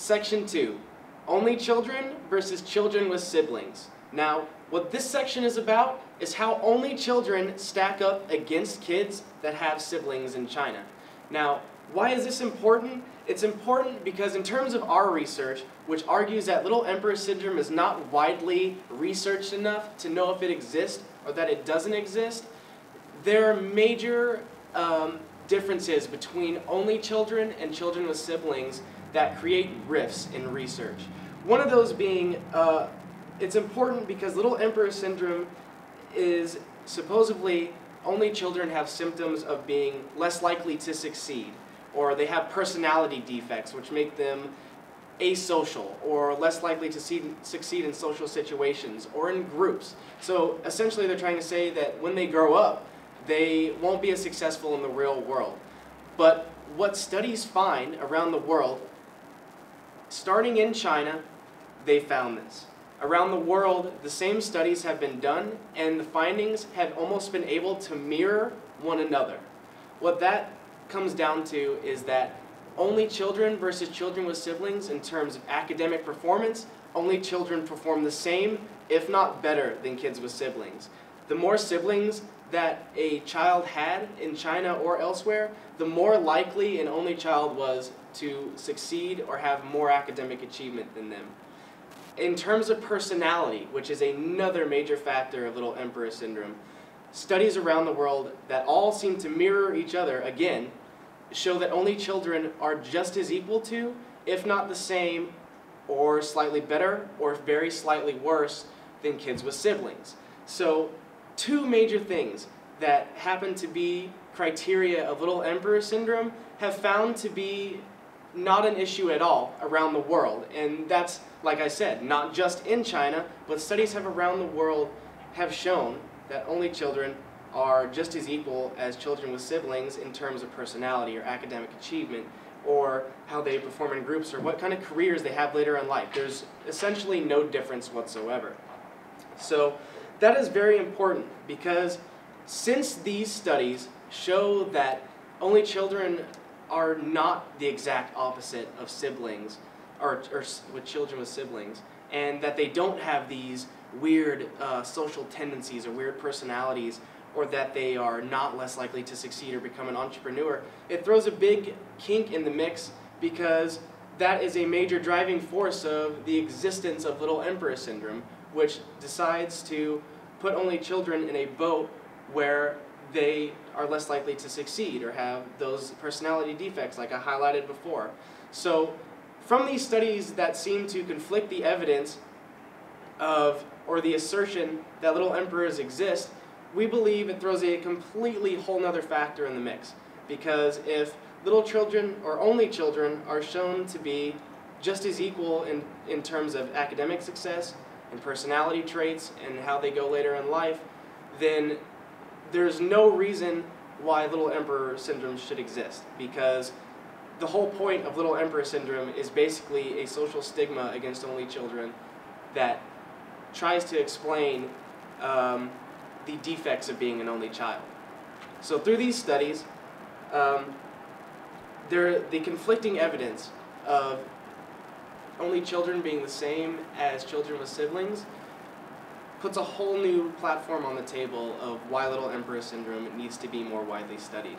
Section 2, only children versus children with siblings. Now, what this section is about is how only children stack up against kids that have siblings in China. Now, why is this important? It's important because in terms of our research, which argues that Little Emperor Syndrome is not widely researched enough to know if it exists or that it doesn't exist, there are major differences between only children and children with siblings that create rifts in research. One of those being, it's important because Little Emperor Syndrome is supposedly only children have symptoms of being less likely to succeed, or they have personality defects which make them asocial or less likely to succeed in social situations or in groups. So essentially they're trying to say that when they grow up, they won't be as successful in the real world. But what studies find around the world, starting in China, they found this. Around the world, the same studies have been done, and the findings have almost been able to mirror one another. What that comes down to is that only children versus children with siblings, in terms of academic performance, only children perform the same, if not better, than kids with siblings. The more siblings that a child had in China or elsewhere, the more likely an only child was to succeed or have more academic achievement than them. In terms of personality, which is another major factor of Little Emperor Syndrome, studies around the world that all seem to mirror each other, again, show that only children are just as equal to, if not the same, or slightly better, or very slightly worse than kids with siblings. So, two major things that happen to be criteria of Little Emperor Syndrome have found to be not an issue at all around the world. And that's, like I said, not just in China, but studies around the world have shown that only children are just as equal as children with siblings in terms of personality or academic achievement, or how they perform in groups, or what kind of careers they have later in life. There's essentially no difference whatsoever. So that is very important because since these studies show that only children are not the exact opposite of siblings, or with children with siblings, and that they don't have these weird social tendencies or weird personalities, or that they are not less likely to succeed or become an entrepreneur, it throws a big kink in the mix because that is a major driving force of the existence of Little Emperor Syndrome, which decides to put only children in a boat where they are less likely to succeed or have those personality defects like I highlighted before. So from these studies that seem to conflict the evidence of, or the assertion that little emperors exist, we believe it throws a completely whole nother factor in the mix. Because if little children, or only children, are shown to be just as equal in terms of academic success and personality traits and how they go later in life, then there's no reason why Little Emperor Syndrome should exist. Because the whole point of Little Emperor Syndrome is basically a social stigma against only children that tries to explain the defects of being an only child. So through these studies, the conflicting evidence of only children being the same as children with siblings puts a whole new platform on the table of why Little Emperor Syndrome needs to be more widely studied.